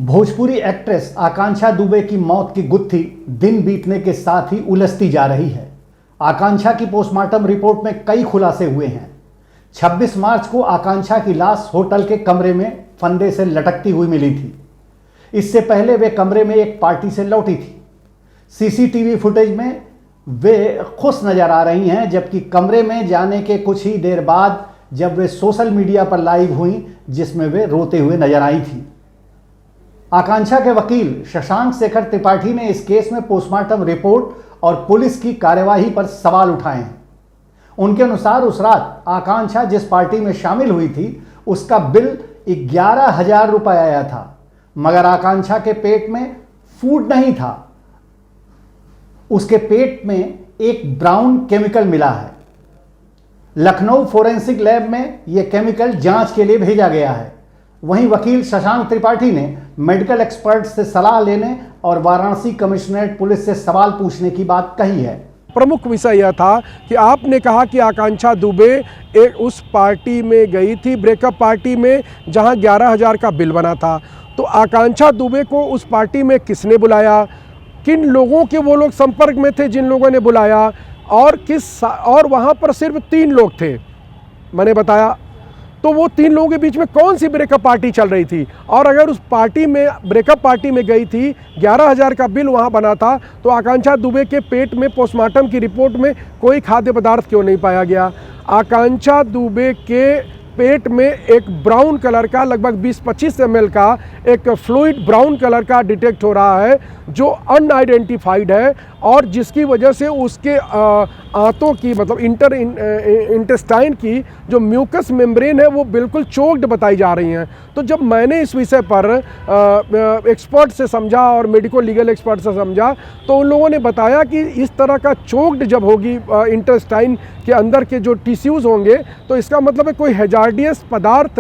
Bhojpuri actress आकांक्षा दुबे की मौत की गुत्थी दिन बीतने के साथ ही उलझती जा रही है। आकांक्षा की पोस्टमार्टम रिपोर्ट में कई खुलासे हुए हैं। 26 मार्च को आकांक्षा की लाश होटल के कमरे में फंदे से लटकती हुई मिली थी। इससे पहले वे कमरे में एक पार्टी से लौटी थी। सीसीटीवी फुटेज में वे खुश नजर आ रही हैं, जबकि कमरे में जाने के कुछ ही देर बाद जब वे सोशल मीडिया पर लाइव हुई, जिसमें वे रोते हुए नजर आई थी। आकांक्षा के वकील शशांक शेखर त्रिपाठी ने इस केस में पोस्टमार्टम रिपोर्ट और पुलिस की कार्यवाही पर सवाल उठाए हैं। उनके अनुसार उस रात आकांक्षा जिस पार्टी में शामिल हुई थी, उसका बिल 11,000 रुपये आया था, मगर आकांक्षा के पेट में फूड नहीं था। उसके पेट में एक ब्राउन केमिकल मिला है। लखनऊ फोरेंसिक लैब में यह केमिकल जांच के लिए भेजा गया है। वहीं वकील शशांक त्रिपाठी ने मेडिकल एक्सपर्ट से सलाह लेने और वाराणसी कमिश्नरेट पुलिस से सवाल पूछने की बात कही है। प्रमुख विषय यह था कि आपने कहा कि आकांक्षा दुबे एक उस पार्टी में गई थी, ब्रेकअप पार्टी में, जहां 11,000 का बिल बना था। तो आकांक्षा दुबे को उस पार्टी में किसने बुलाया, किन लोगों के वो लोग संपर्क में थे जिन लोगों ने बुलाया, और वहां पर सिर्फ 3 लोग थे मैंने बताया। तो वो 3 लोगों के बीच में कौन सी ब्रेकअप पार्टी चल रही थी, और अगर उस पार्टी में ब्रेकअप पार्टी में गई थी, 11,000 का बिल वहां बना था, तो आकांक्षा दुबे के पेट में पोस्टमार्टम की रिपोर्ट में कोई खाद्य पदार्थ क्यों नहीं पाया गया। आकांक्षा दुबे के पेट में एक ब्राउन कलर का लगभग 20-25 ml का एक फ्लूइड ब्राउन कलर का डिटेक्ट हो रहा है, जो अनआइडेंटिफाइड है, और जिसकी वजह से उसके आंतों की मतलब इंटेस्टाइन की जो म्यूकस मेम्ब्रेन है वो बिल्कुल चोक्ड बताई जा रही हैं। तो जब मैंने इस विषय पर एक्सपर्ट से समझा और मेडिकल लीगल एक्सपर्ट से समझा, तो उन लोगों ने बताया कि इस तरह का चोक्ड जब होगी इंटेस्टाइन के अंदर के जो टिश्यूज़ होंगे, तो इसका मतलब है कोई हैजार्डियस पदार्थ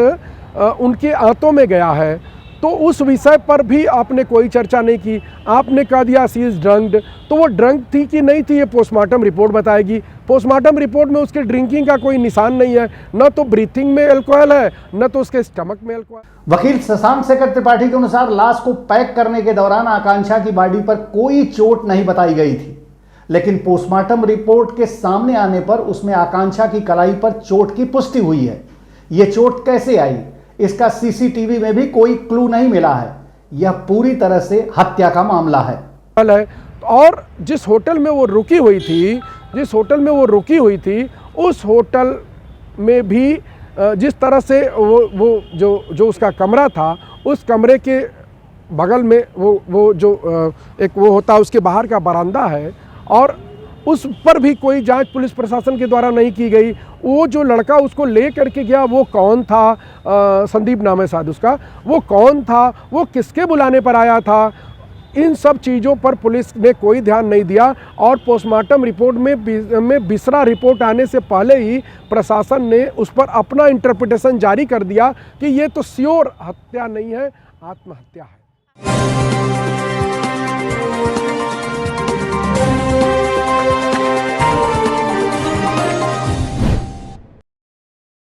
उनके आंतों में गया है। तो उस विषय पर भी आपने कोई चर्चा नहीं की। आपने कह दिया सी इज़ ड्रंक्ड। तो वो ड्रंक थी कि नहीं थी, ये पोस्टमार्टम रिपोर्ट बताएगी। पोस्टमार्टम रिपोर्ट में उसके ड्रिंकिंग का कोई निशान नहीं है, न तो ब्रीथिंग में अल्कोहल है, न तो उसके स्टमक में अल्कोहल। वकील शशांक शेखर त्रिपाठी के अनुसार लाश को पैक करने के दौरान आकांक्षा की बॉडी पर कोई चोट नहीं बताई गई थी, लेकिन पोस्टमार्टम रिपोर्ट के सामने आने पर उसमें आकांक्षा की कलाई पर चोट की पुष्टि हुई है। ये चोट कैसे आई, इसका सीसीटीवी में भी कोई क्लू नहीं मिला है। यह पूरी तरह से हत्या का मामला है। और जिस होटल में वो रुकी हुई थी, उस होटल में भी जिस तरह से वो जो उसका कमरा था, उस कमरे के बगल में वो जो एक वो होता है, उसके बाहर का बरामदा है, और उस पर भी कोई जांच पुलिस प्रशासन के द्वारा नहीं की गई। वो जो लड़का उसको ले करके गया, वो कौन था, संदीप नाम है शायद उसका, वो कौन था, वो किसके बुलाने पर आया था, इन सब चीज़ों पर पुलिस ने कोई ध्यान नहीं दिया। और पोस्टमार्टम रिपोर्ट में बिसरा रिपोर्ट आने से पहले ही प्रशासन ने उस पर अपना इंटरप्रिटेशन जारी कर दिया कि ये तो श्योर हत्या नहीं है, आत्महत्या है।